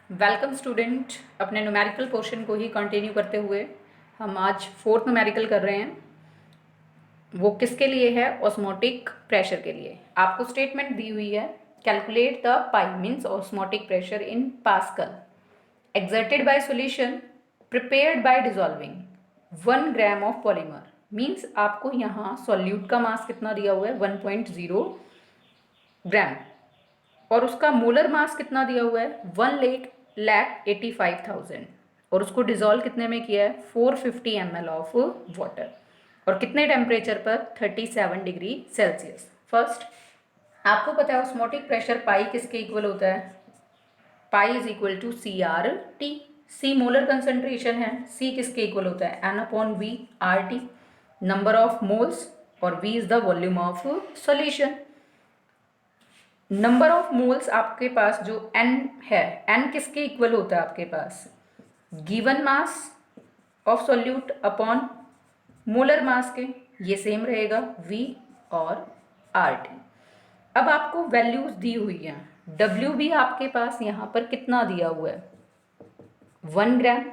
Welcome student. अपने numerical portion को ही continue करते हुए हम आज फोर्थ न्यूमेरिकल कर रहे हैं। वो किसके लिए है? ऑस्मोटिक प्रेशर के लिए। आपको स्टेटमेंट दी हुई है, calculate the pi means osmotic pressure in pascal exerted by solution prepared by dissolving 1 gram of polymer. Means आपको यहाँ सॉल्यूट का मास कितना दिया हुआ है 1.0 ग्राम और उसका मोलर मास कितना दिया हुआ है 1,85,000 और उसको डिजोल्व कितने में किया है 450 ml ऑफ वाटर और कितने टेम्परेचर पर 37 डिग्री सेल्सियस। फर्स्ट आपको पता है ऑस्मोटिक प्रेशर पाई किसके इक्वल होता है? Pi is equal to CRT। C molar concentration है, सी किसके इक्वल होता है N/V RT, number of moles, और V is the volume of solution. Number of moles आपके पास जो N है, N किसके इक्वल होता है आपके पास? Given mass of solute upon molar mass के, ये सेम रहेगा V और RT। अब आपको वैल्यूज दी हुई हैं, W भी आपके पास यहाँ पर कितना दिया हुआ है 1 ग्राम,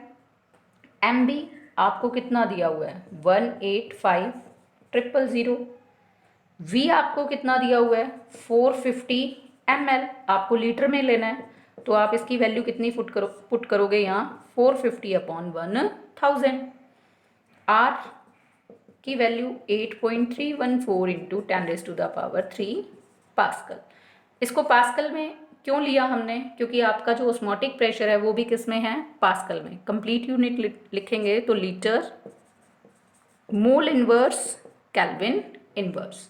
M भी आपको कितना दिया हुआ है 185,000, V आपको कितना दिया हुआ है 450 ml, आपको लीटर में लेना है तो आप इसकी वैल्यू कितनी पुट करोगे यहाँ 450 अपॉन 1000। R की वैल्यू 8.314 इंटू 10⁻³ पास्कल। इसको पास्कल में क्यों लिया हमने? क्योंकि आपका जो ऑस्मोटिक प्रेशर है वो भी किस में है? पास्कल में। कंप्लीट यूनिट लिखेंगे तो litre, mole inverse, kelvin inverse.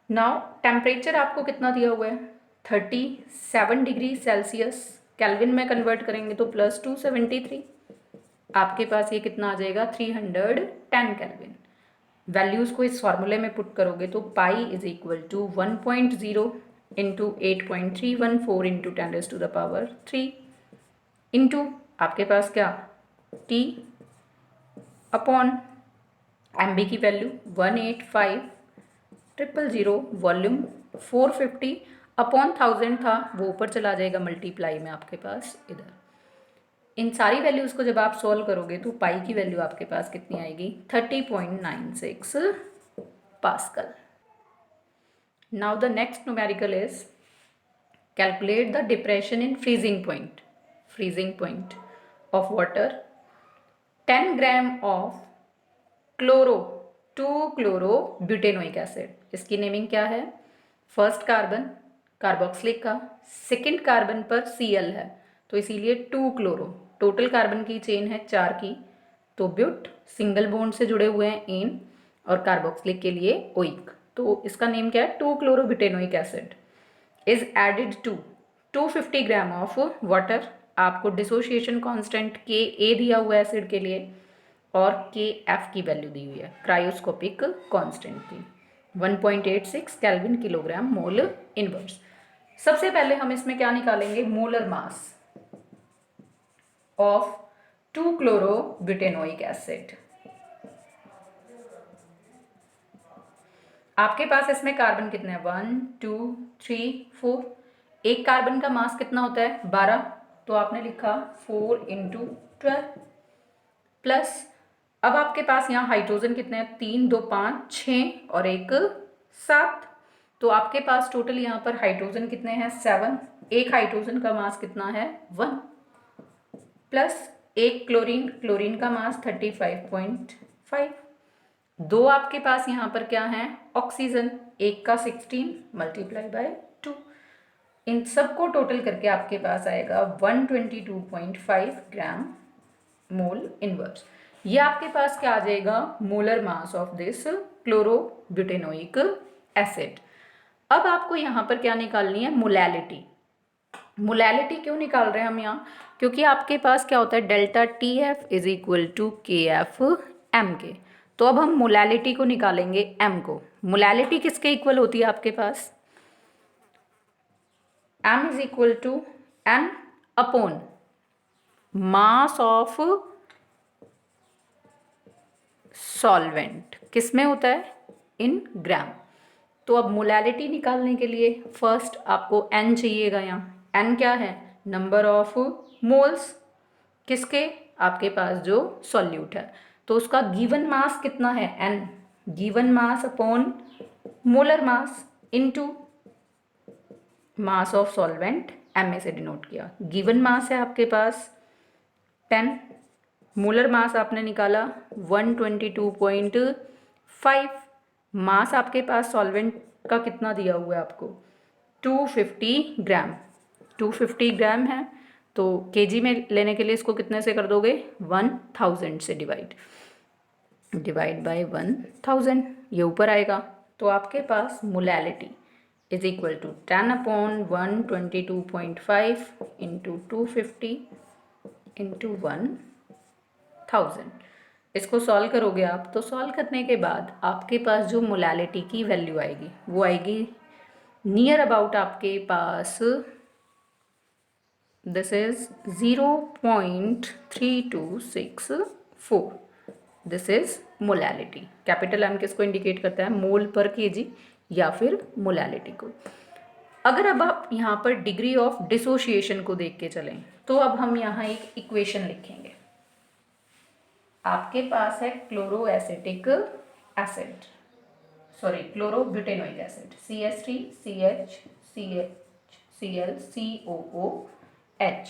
Now temperature आपको कितना दिया हुआ है 37 डिग्री सेल्सियस, केल्विन में कन्वर्ट करेंगे तो +273, आपके पास ये कितना आ जाएगा 310 केल्विन। वैल्यूज़ को इस फॉर्मूले में पुट करोगे तो pi is equal to 1.0 into 8.314 into 10⁻³ into आपके पास क्या T अपॉन MB की वैल्यू 185,000, वॉल्यूम 450 अपॉन 1000 था वो ऊपर चला जाएगा मल्टीप्लाई में आपके पास इधर। इन सारी वैल्यूज़ को जब आप सॉल्व करोगे तो पाई की वैल्यू आपके पास कितनी आएगी 30.96 pascal. Now the next numerical is calculate the depression in freezing point of water 10 gram of chloro two chloro butanoic acid. इसकी नेमिंग क्या है? फर्स्ट कार्बन कार्बोक्सिलिक का, सेकेंड कार्बन पर Cl है तो इसीलिए 2-क्लोरो, टोटल कार्बन की चेन है 4 की, तो ब्यूट सिंगल बॉन्ड से जुड़े हुए हैं एन और कार्बोक्सिलिक के लिए ओइक, तो इसका नेम क्या है two chloro butanoic acid is added to 250 gram of water. आपको डिसोसिएशन कांस्टेंट Ka दिया हुआ है एसिड के लिए और Kf की वैल्यू दी हुई है क्रायोस्कोपिक कांस्टेंट की 1.86 केल्विन किलोग्राम मोल इनवर्स। सबसे पहले हम इसमें क्या निकालेंगे मोलर मास ऑफ 2-क्लोरो-ब्यूटेनोइक एसिड। आपके पास इसमें कार्बन कितने हैं 1 2 3 4, एक कार्बन का मास कितना होता है 12, तो आपने लिखा 4 इंटू 12 प्लस अब आपके पास यहाँ हाइड्रोजन कितने हैं 3 2 5 6 और एक 7, तो आपके पास टोटल यहाँ पर हाइड्रोजन कितने हैं 7, एक हाइड्रोजन का मास कितना है 1 प्लस एक क्लोरीन का मास 35.5, दो आपके पास यहाँ पर क्या है ऑक्सीजन, एक का 16 मल्टीप्लाई बाय 2, इन सबको टोटल करके आपके पास आएगा 122.5 ग्राम मोल इनवर्स। ये आपके पास क्या आ जाएगा molar mass of this chloro-butanoic acid. अब आपको यहाँ पर क्या निकालनी है मोलैलिटी। मोलैलिटी क्यों निकाल रहे हैं हम यहाँ? क्योंकि आपके पास क्या होता है delta TF is equal to KF MK, तो अब हम मोलैलिटी को निकालेंगे M को। मोलैलिटी किसके इक्वल होती है आपके पास? M is equal to N upon mass of solvent, किस में होता है इन ग्राम। तो अब मोलैलिटी निकालने के लिए फर्स्ट आपको N चाहिएगा, यहाँ N क्या है नंबर ऑफ मोल्स किसके, आपके पास जो सॉल्यूट है, तो उसका गिवन मास कितना है n, given mass upon molar mass into mass of solvent ma से डिनोट किया। गिवन मास है आपके पास 10, मोलर मास आपने निकाला 122.5, मास आपके पास सॉल्वेंट का कितना दिया हुआ है आपको 250 ग्राम, 250 ग्राम है, तो केजी में लेने के लिए इसको कितने से कर दोगे 1000 से डिवाइड बाय 1000, ये ऊपर आएगा। तो आपके पास molality is equal to 10/122.5 into 250 into 1000। इसको सॉल्व करोगे आप, तो सॉल्व करने के बाद आपके पास जो मोलैलिटी की वैल्यू आएगी वो आएगी नियर अबाउट आपके पास, this is 0.3264, this is molality. Capital M किसको इंडिकेट करता है, मोल पर केजी या फिर मोलैलिटी को। अगर अब आप यहाँ पर डिग्री ऑफ डिसोसिएशन को देख के चलें, तो अब हम यहाँ एक इक्वेशन लिखेंगे। आपके पास है chloroacetic acid, sorry chlorobutanoic acid CH3CHCl COOH।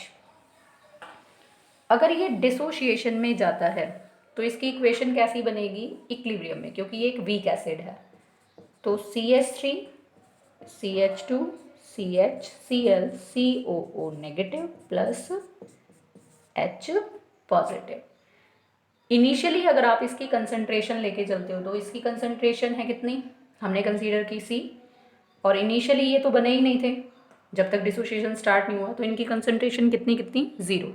अगर ये डिसोसिएशन में जाता है तो इसकी इक्वेशन कैसी बनेगी, इक्विलिब्रियम में, क्योंकि ये एक वीक एसिड है। तो CH3 CH2 CHCl COO negative plus H positive. Initially अगर आप इसकी कंसंट्रेशन लेके चलते हो तो इसकी कंसंट्रेशन है कितनी, हमने कंसीडर की C, और इनिशियली ये तो बने ही नहीं थे जब तक डिसोसिएशन स्टार्ट नहीं हुआ, तो इनकी कंसंट्रेशन कितनी 0।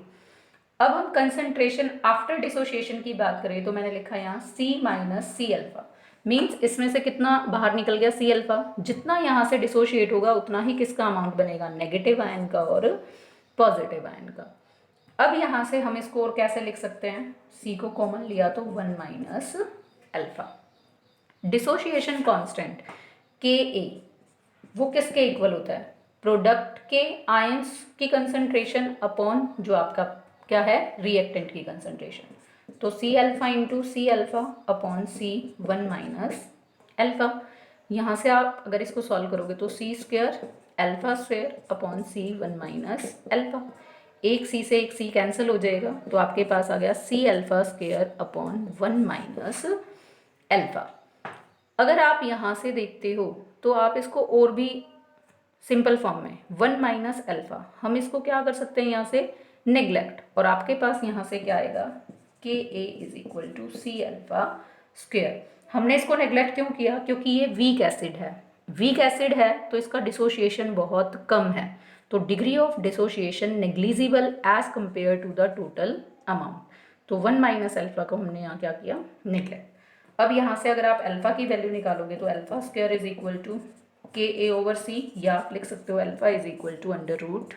अब हम कंसंट्रेशन आफ्टर डिसोसिएशन की बात करें तो मैंने लिखा यहाँ C minus C alpha, means इसमें से कितना बाहर निकल गया C अल्फा, जितना यहाँ से डिसोशिएट होगा उतना ही किसका अमाउंट बनेगा, नेगेटिव आयन का और पॉजिटिव आयन का। अब यहाँ से हम इसको और कैसे लिख सकते हैं, C को कॉमन लिया तो 1 minus alpha. Dissociation constant Ka वो किसके इक्वल होता है, प्रोडक्ट के आयंस की कंसंट्रेशन अपॉन जो आपका क्या है रिएक्टेंट की कंसंट्रेशन। तो C alpha into C alpha upon C 1 minus alpha. यहाँ से आप अगर इसको सॉल्व करोगे तो C square alpha square upon C 1 minus alpha, एक C से एक C कैंसिल हो जाएगा, तो आपके पास आ गया C alpha square upon 1 minus alpha. अगर आप यहाँ से देखते हो तो आप इसको और भी सिंपल फॉर्म में 1 माइनस अल्फा, हम इसको क्या कर सकते हैं यहाँ से नेग्लेक्ट, और आपके पास यहाँ से क्या आएगा Ka is equal to C alpha square. हमने इसको नेग्लेक्ट क्यों किया, क्योंकि ये वीक एसिड है, वीक एसिड है तो इसका डिसोशिएशन बहुत कम है, तो degree of dissociation negligible as compare to the total amount. तो 1 माइनस अल्फा को हमने यहाँ क्या किया नेग्लेक्ट। अब यहाँ से अगर आप अल्फा की वैल्यू निकालोगे तो alpha square is equal to Ka over C, या आप लिख सकते हो alpha is equal to under root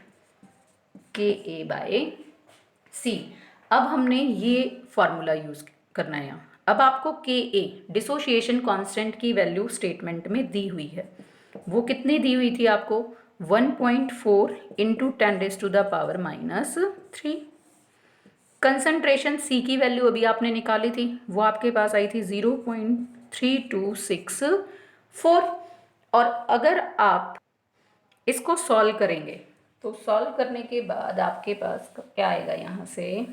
Ka by C। अब हमने ये फॉर्मूला यूज करना है यहाँ। अब आपको Ka डिसोशिएशन कांस्टेंट की वैल्यू स्टेटमेंट में दी हुई है, वो कितनी दी हुई थी आपको 1.4 इंटू 10⁻⁻3। कंसंट्रेशन C की वैल्यू अभी आपने निकाली थी, वो आपके पास आई थी 0.3264। और अगर आप इसको सॉल्व करेंगे तो सॉल्व करने के बाद आपके पास क्या आएगा, यहाँ से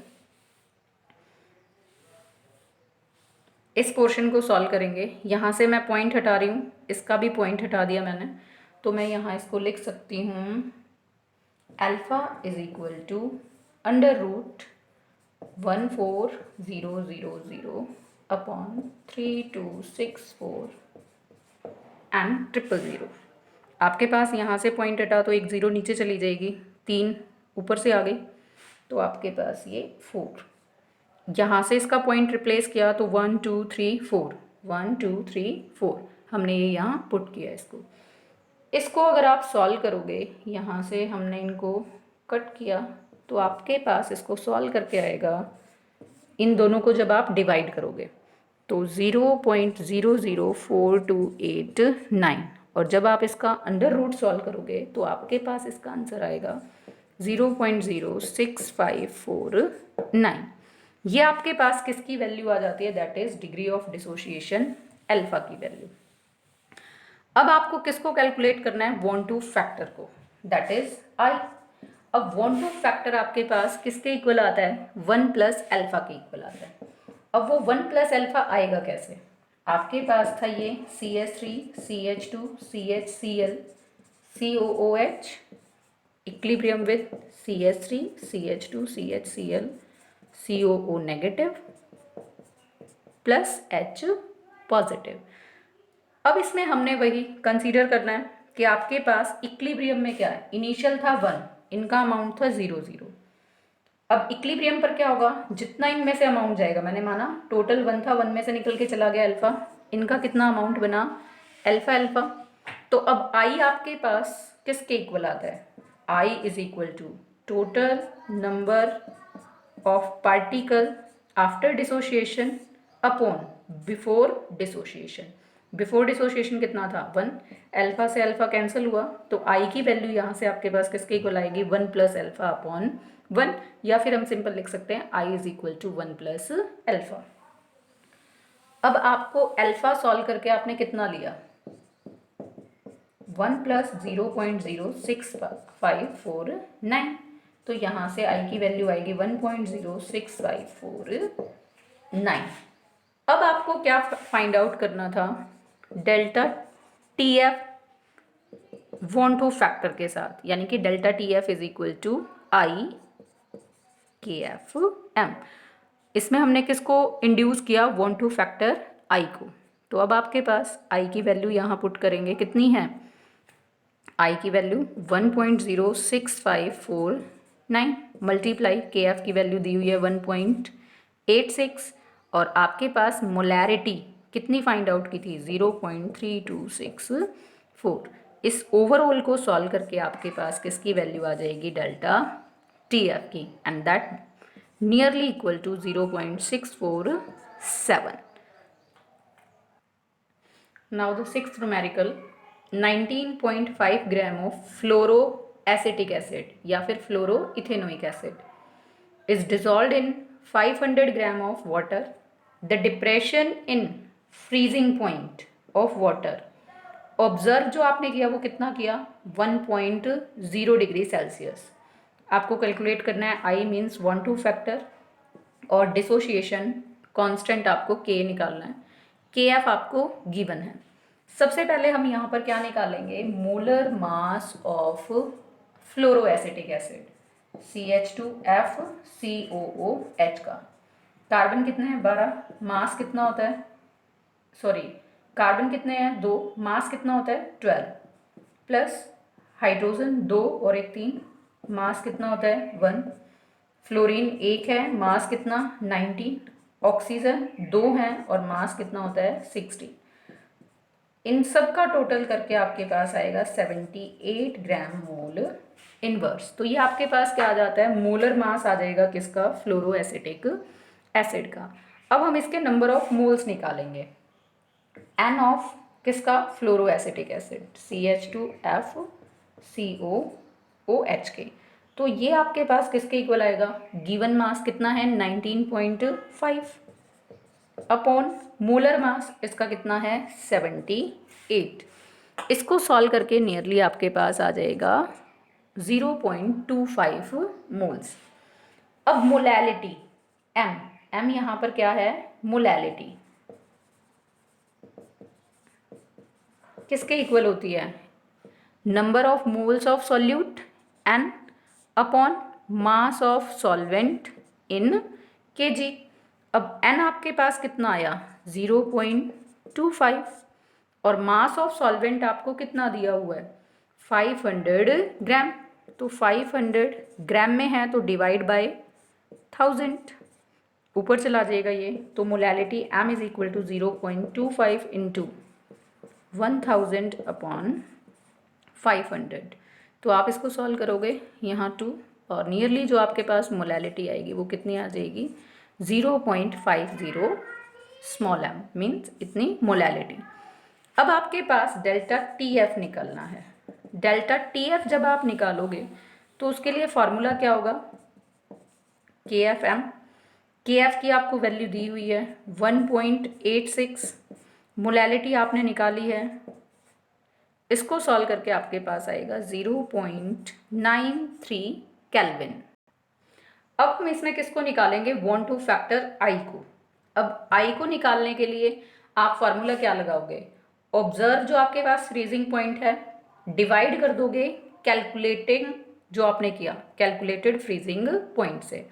इस पोर्शन को सॉल्व करेंगे, यहाँ से मैं पॉइंट हटा रही हूँ, इसका भी पॉइंट हटा दिया मैंने, तो मैं यहाँ इसको लिख सकती हूँ alpha is equal to under root 14000 upon 3264 and 000। आपके पास यहाँ से पॉइंट हटा तो एक 0 नीचे चली जाएगी, 3 ऊपर से आ गई, तो आपके पास ये 4, यहाँ से इसका पॉइंट रिप्लेस किया तो 1 2 3 4 1 2 3 4 हमने ये यहाँ पुट किया इसको अगर आप सॉल्व करोगे, यहाँ से हमने इनको कट किया तो आपके पास इसको सॉल्व करके आएगा, इन दोनों को जब आप डिवाइड करोगे तो 0.004289, और जब आप इसका अंडर रूट सॉल्व करोगे तो आपके पास इसका आंसर आएगा 0.06549। ये आपके पास किसकी वैल्यू आ जाती है, that is degree of dissociation alpha की वैल्यू। अब आपको किसको कैलकुलेट करना है, वन टू फैक्टर को, दैट इज आई। अब वन टू फैक्टर आपके पास किसके इक्वल आता है, 1 प्लस अल्फा के इक्वल आता है। अब वो 1 प्लस अल्फा आएगा कैसे, आपके पास था ये CH3 CH2 CHCl COOH equilibrium with CH3 CH2 CHCl COO negative plus H positive. अब इसमें हमने वही कंसीडर करना है कि आपके पास इक्विलिब्रियम में क्या है, इनिशियल था 1, इनका अमाउंट था 0 0। अब इक्विलिब्रियम पर क्या होगा, जितना इनमें से अमाउंट जाएगा, मैंने माना टोटल 1 था, 1 में से निकल के चला गया अल्फा, इनका कितना अमाउंट बना अल्फा अल्फा। तो अब आई आपके पास किसके इक्वल आता है, I is equal to total number of particle after dissociation upon before dissociation. Before dissociation कितना था 1, अल्फा से अल्फा कैंसिल हुआ, तो आई की वैल्यू यहाँ से आपके पास किसके इक्वल आएगी, 1 प्लस अल्फा अपॉन 1, या फिर हम सिंपल लिख सकते हैं I is equal to 1 plus alpha. अब आपको अल्फा सॉल्व करके आपने कितना लिया, 1 प्लस 0.06549, तो यहाँ से आई की वैल्यू आएगी 1.06549। अब आपको क्या फाइंड आउट करना था, delta TF van't factor के साथ, यानी कि delta TF is equal to IKFM। इसमें हमने किसको इंड्यूस किया, वन टू फैक्टर I को। तो अब आपके पास I की वैल्यू यहाँ पुट करेंगे, कितनी है, I की वैल्यू 1.06549 मल्टीप्लाई KF की वैल्यू दी हुई है 1.86, और आपके पास मोलैरिटी कितनी फाइंड आउट की थी, 0.3264। इस ओवरऑल को सॉल्व करके आपके पास किसकी वैल्यू आ जाएगी, डेल्टा TF की, and that nearly equal to 0.647। Now the sixth numerical, 19.5 gram of fluoro acetic acid या फिर fluoro ethanoic acid is dissolved in 500 gram of water. The depression in freezing point of water observe जो आपने किया वो कितना किया, 1.0 degree Celsius. आपको calculate करना है आई मीन्स 1 टू फैक्टर, और डिसोशिएशन कांस्टेंट आपको के निकालना है, KF आपको गिवन है। सबसे पहले हम यहाँ पर क्या निकालेंगे, molar mass of fluoro acetic acid CH2FCOOH का। कार्बन कितने हैं 12, मास कितना होता है, सॉरी कार्बन कितने हैं 2, मास कितना होता है 12, प्लस हाइड्रोजन 2 और 1 3, मास कितना होता है 1, फ्लोरीन 1 है, मास कितना 19, ऑक्सीजन 2 हैं और मास कितना होता है 60। इन सब का टोटल करके आपके पास आएगा 78 ग्राम मोल इनवर्स। तो ये आपके पास क्या आ जाता है, मोलर मास आ जाएगा किसका, फ्लोरो एसिटिक एसिड का। अब हम इसके नंबर ऑफ मोल्स निकालेंगे, एन ऑफ किसका, फ्लोरो एसिटिक एसिड CH2FCOOH के। तो ये आपके पास किसके इक्वल आएगा, गिवन मास कितना है 19.5 अपॉन मोलर मास इसका कितना है 78। इसको सॉल्व करके नियरली आपके पास आ जाएगा 0.25 मोल्स। अब मोलैलिटी एम यहाँ पर क्या है, मोलैलिटी किसके इक्वल होती है, number of moles of solute N upon mass of solvent in kg। अब n आपके पास कितना आया 0.25, और मास ऑफ सॉल्वेंट आपको कितना दिया हुआ है 500 ग्राम। तो 500 ग्राम में है तो डिवाइड बाय 1000, ऊपर चला जाएगा ये, तो molality m is equal to 0.25 into 1000 upon 500। तो आप इसको सॉल्व करोगे यहाँ 2, और नियरली जो आपके पास मोलैलिटी आएगी वो कितनी आ जाएगी 0.50 स्मॉल m मीन्स इतनी मोलैलिटी। अब आपके पास डेल्टा TF निकलना है। डेल्टा TF जब आप निकालोगे तो उसके लिए फार्मूला क्या होगा, KFM। KF की आपको वैल्यू दी हुई है 1.86, मोलैलिटी आपने निकाली है, इसको सॉल्व करके आपके पास आएगा 0.93 केल्विन। अब हम इसमें किसको निकालेंगे, 1 2 फैक्टर आई को। अब आई को निकालने के लिए आप फार्मूला क्या लगाओगे, ऑब्जर्व जो आपके पास फ्रीजिंग पॉइंट है डिवाइड कर दोगे कैलकुलेटिंग जो आपने किया कैलकुलेटेड फ्रीजिंग पॉइंट से।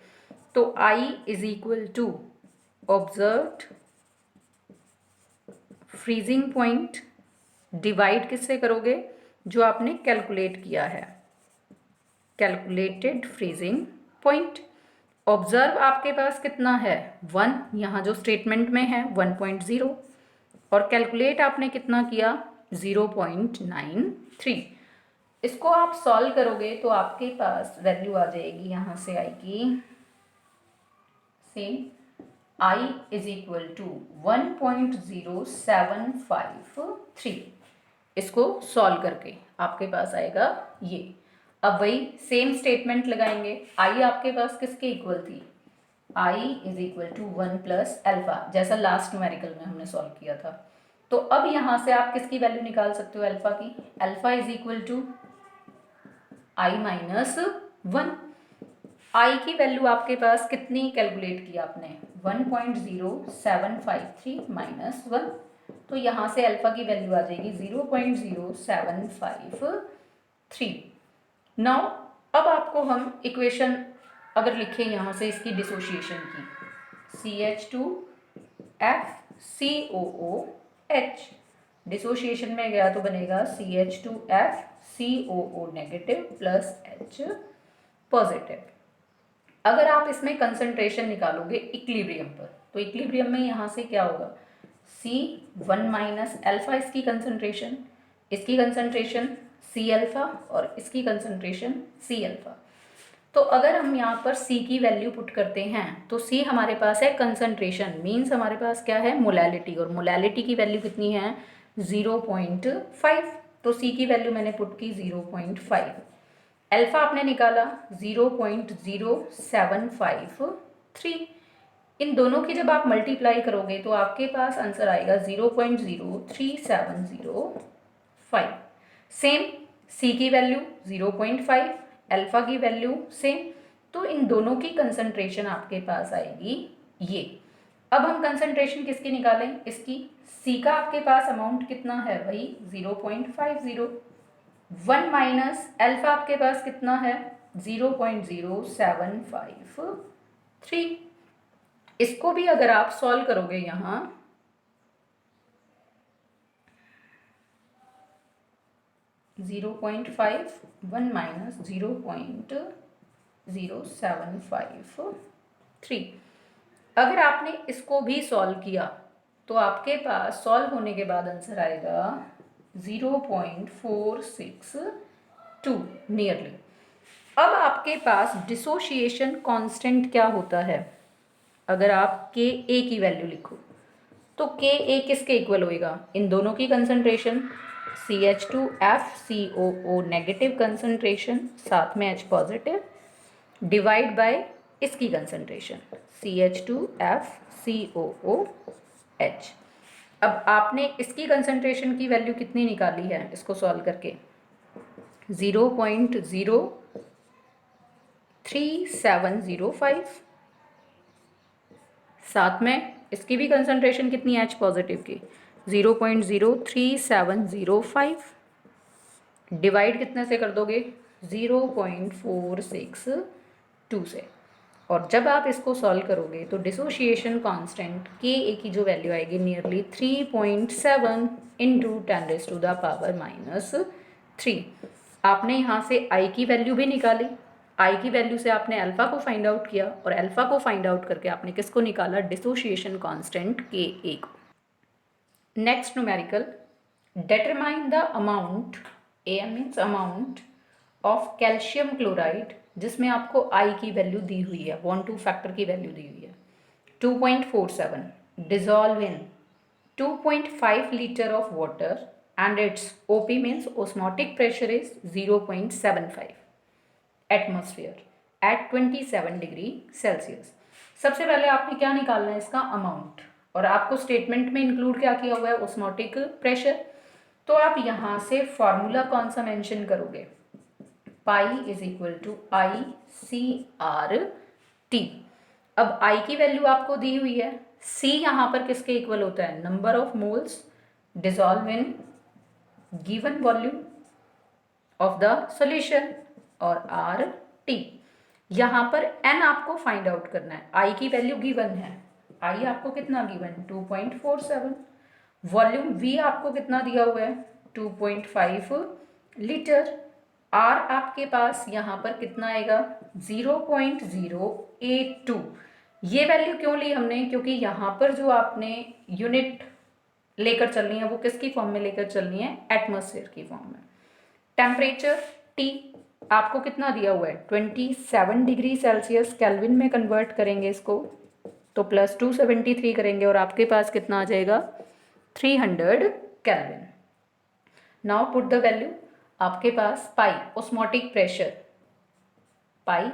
तो I is equal to observed freezing point divide किससे करोगे, जो आपने कैलकुलेट किया है कैलकुलेटेड फ्रीजिंग पॉइंट। ऑब्जर्व आपके पास कितना है 1, यहाँ जो स्टेटमेंट में है 1.0, और कैलकुलेट आपने कितना किया 0.93। इसको आप सॉल्व करोगे तो आपके पास वैल्यू आ जाएगी, यहाँ से आएगी same I is equal to 1.0753। इसको सॉल्व करके आपके पास आएगा ये। अब वही सेम स्टेटमेंट लगाएंगे, I आपके पास किसके इक्वल थी, I is equal to 1 plus alpha, जैसा लास्ट न्यूमेरिकल में हमने सॉल्व किया था। तो अब यहाँ से आप किसकी वैल्यू निकाल सकते हो अल्फा की, alpha is equal to I minus 1। I की वैल्यू आपके पास कितनी कैलकुलेट की आपने 1.0753 माइनस 1, तो यहाँ से अल्फा की वैल्यू आ जाएगी 0.0753। नाउ अब आपको हम इक्वेशन अगर लिखें यहाँ से इसकी डिसोशिएशन की, CH2FCOOH, डिसोशिएशन में गया तो बनेगा CH2FCOO negative plus H positive. अगर आप इसमें कंसंट्रेशन निकालोगे इक्विलिब्रियम पर, तो इक्विलिब्रियम में यहाँ से क्या होगा C1 माइनस अल्फा, इसकी कंसंट्रेशन C अल्फा और इसकी कंसंट्रेशन C अल्फा। तो अगर हम यहाँ पर C की वैल्यू पुट करते हैं तो C हमारे पास है कंसंट्रेशन, मीन्स हमारे पास क्या है मोलैलिटी, और मोलैलिटी की वैल्यू कितनी है 0.5, तो C की वैल्यू मैंने पुट की 0.5। अल्फा आपने निकाला 0.0753। इन दोनों की जब आप मल्टीप्लाई करोगे तो आपके पास आंसर आएगा 0.03705। सेम C की वैल्यू 0.5, अल्फा की वैल्यू सेम, तो इन दोनों की कंसंट्रेशन आपके पास आएगी ये। अब हम कंसंट्रेशन किसकी निकालें, इसकी। C का आपके पास अमाउंट कितना है, वही 0.50। 1 माइनस अल्फा आपके पास कितना है 0.0753। इसको भी अगर आप सॉल्व करोगे यहाँ 0.5 1 माइनस 0.0753, अगर आपने इसको भी सॉल्व किया तो आपके पास सॉल्व होने के बाद आंसर आएगा 0.462 नियरली। अब आपके पास डिसोशिएशन कांस्टेंट क्या होता है, अगर आप Ka की वैल्यू लिखो तो Ka किसके इक्वल होएगा, इन दोनों की कंसंट्रेशन CH2FCOO नेगेटिव कंसंट्रेशन साथ में H पॉजिटिव डिवाइड बाय इसकी कंसंट्रेशन CH2FCOOH। अब आपने इसकी कंसंट्रेशन की वैल्यू कितनी निकाली है, इसको सॉल्व करके 0.03705, साथ में इसकी भी कंसंट्रेशन कितनी है H पॉजिटिव की 0.03705, डिवाइड कितने से कर दोगे 0.462 से, और जब आप इसको सॉल्व करोगे तो डिसोशिएशन कांस्टेंट Ka की जो वैल्यू आएगी नियरली 3.7 इंटू 10⁻³ आपने यहाँ से I की वैल्यू भी निकाली, I की वैल्यू से आपने अल्फा को फाइंड आउट किया, और अल्फा को फाइंड आउट करके आपने किसको निकाला डिसोशिएशन कांस्टेंट Ka को। Next numerical, determine the amount, AM means amount of calcium chloride, जिसमें आपको I की वैल्यू दी हुई है 1 2 फैक्टर की वैल्यू दी हुई है 2.47, dissolve in 2.5 litre of water and it's OP means osmotic pressure is 0.75। Atmosphere at 27 degree Celsius. सबसे पहले आपने क्या निकालना है, इसका अमाउंट, और आपको स्टेटमेंट में इंक्लूड क्या किया हुआ है, ऑस्मोटिक प्रेशर। तो आप यहाँ से फॉर्मूला कौन सा मेंशन करोगे, pi is equal to I C R T. अब आई की वैल्यू आपको दी हुई है, सी यहाँ पर किसके इक्वल होता है, number of moles dissolve in given volume of the solution, और आर टी। यहाँ पर एन आपको फाइंड आउट करना है, आई की वैल्यू गिवन है, आई आपको कितना गिवन 2.47, वॉल्यूम वी आपको कितना दिया हुआ है 2.5 लीटर, आर आपके पास यहाँ पर कितना आएगा 0.082। ये वैल्यू क्यों ली हमने, क्योंकि यहाँ पर जो आपने यूनिट लेकर चलनी है वो किसकी फॉर्म में लेकर चलनी है, एटमॉस्फेयर की फॉर्म में। टेम्परेचर टी आपको कितना दिया हुआ है 27 डिग्री सेल्सियस, केल्विन में कन्वर्ट करेंगे इसको तो प्लस 273 करेंगे और आपके पास कितना आ जाएगा 300 kelvin. Now put the value, आपके पास pi osmotic pressure, pi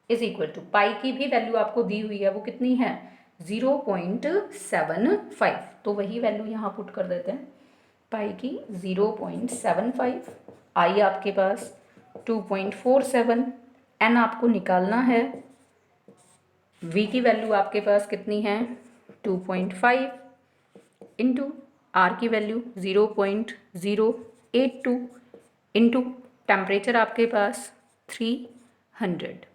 is equal to, pi की भी वैल्यू आपको दी हुई है, वो कितनी है 0.75, तो वही वैल्यू यहाँ पुट कर देते हैं, पाई की 0.75, आई आपके पास 2.47, एन आपको निकालना है, वी की वैल्यू आपके पास कितनी है 2.5 इंटू आर की वैल्यू 0.082 इंटू टेम्परेचर आपके पास 300।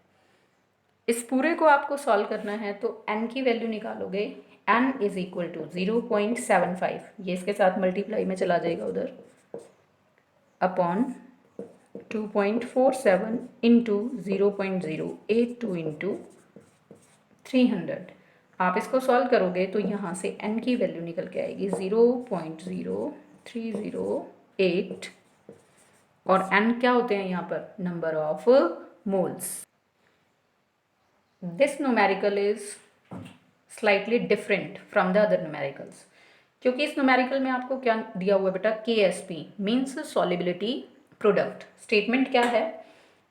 इस पूरे को आपको सॉल्व करना है तो n की वैल्यू निकालोगे, n इज इक्वल टू 0.75, ये इसके साथ मल्टीप्लाई में चला जाएगा उधर, अपॉन 2.47 इंटू 0.082 इंटू 300। आप इसको सॉल्व करोगे तो यहाँ से n की वैल्यू निकल के आएगी 0.0308, और n क्या होते हैं यहाँ पर, number of moles. This numerical is slightly different from the other numericals, क्योंकि इस न्यूमेरिकल में आपको क्या दिया हुआ है बेटा, KSP means solubility product. Statement क्या है,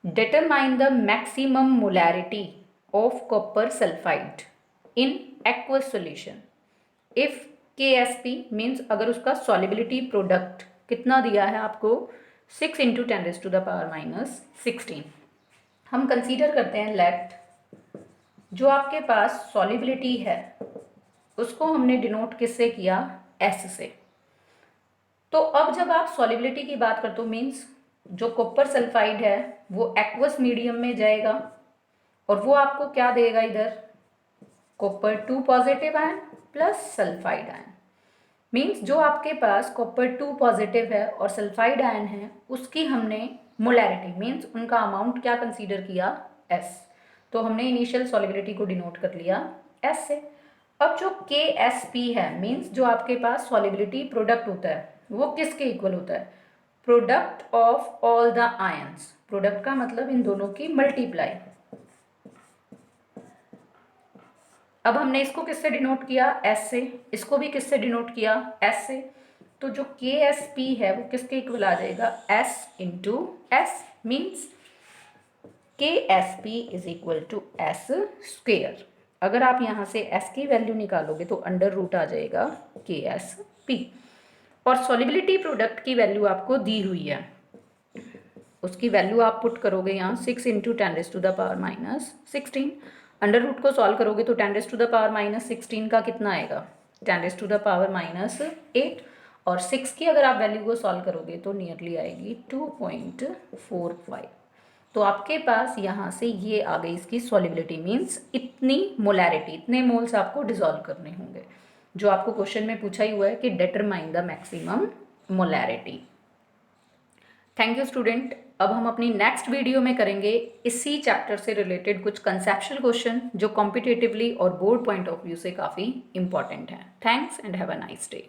determine the maximum molarity of copper sulphide in aqueous solution if KSP means, अगर उसका सॉलिबिलिटी प्रोडक्ट कितना दिया है आपको 6 × 10⁻⁻16। हम कंसीडर करते हैं लेट जो आपके पास सॉलिबिलिटी है उसको हमने डिनोट किससे किया, S से। तो अब जब आप सॉलिबिलिटी की बात करते हो मीन्स जो कॉपर सल्फाइड है वो एक्वस मीडियम में जाएगा और वो आपको क्या देगा, इधर copper 2 positive ion plus sulphide ion. Means जो आपके पास कॉपर 2 पॉजिटिव है और सल्फाइड आयन है उसकी हमने मोलैरिटी मीन्स उनका अमाउंट क्या कंसीडर किया, S। तो हमने इनिशियल सॉलिबिलिटी को डिनोट कर लिया S से। अब जो KSP है मीन्स जो आपके पास सॉलिबिलिटी प्रोडक्ट होता है वो किसके इक्वल होता है, product of all the ions. Product का मतलब इन दोनों की मल्टीप्लाई। अब हमने इसको किससे डिनोट किया, S से, इसको भी किससे डिनोट किया, S से। तो जो KSP है वो किसके इक्वल आ जाएगा, S into S means KSP is equal to S square. अगर आप यहाँ से S की वैल्यू निकालोगे तो अंडर रूट आ जाएगा KSP, और सॉलिबिलिटी प्रोडक्ट की वैल्यू आपको दी हुई है, उसकी वैल्यू आप पुट करोगे यहाँ 6 × 10⁻⁻16। अंडर रूट को सॉल्व करोगे तो 10⁻⁻16 का कितना आएगा 10⁻⁻8, और 6 की अगर आप वैल्यू को सॉल्व करोगे तो नियरली आएगी 2.45। तो आपके पास यहाँ से ये आ गई इसकी सॉलिबिलिटी मीन्स इतनी मोलैरिटी, इतने मोल्स आपको डिसॉल्व करने होंगे, जो आपको क्वेश्चन में पूछा ही हुआ है कि determine the maximum molarity. Thank you student. अब हम अपनी नेक्स्ट वीडियो में करेंगे इसी चैप्टर से रिलेटेड कुछ कंसेप्चुअल क्वेश्चन जो कॉम्पिटिटिवली और बोर्ड पॉइंट ऑफ व्यू से काफ़ी इंपॉर्टेंट हैं। Thanks and have a nice day.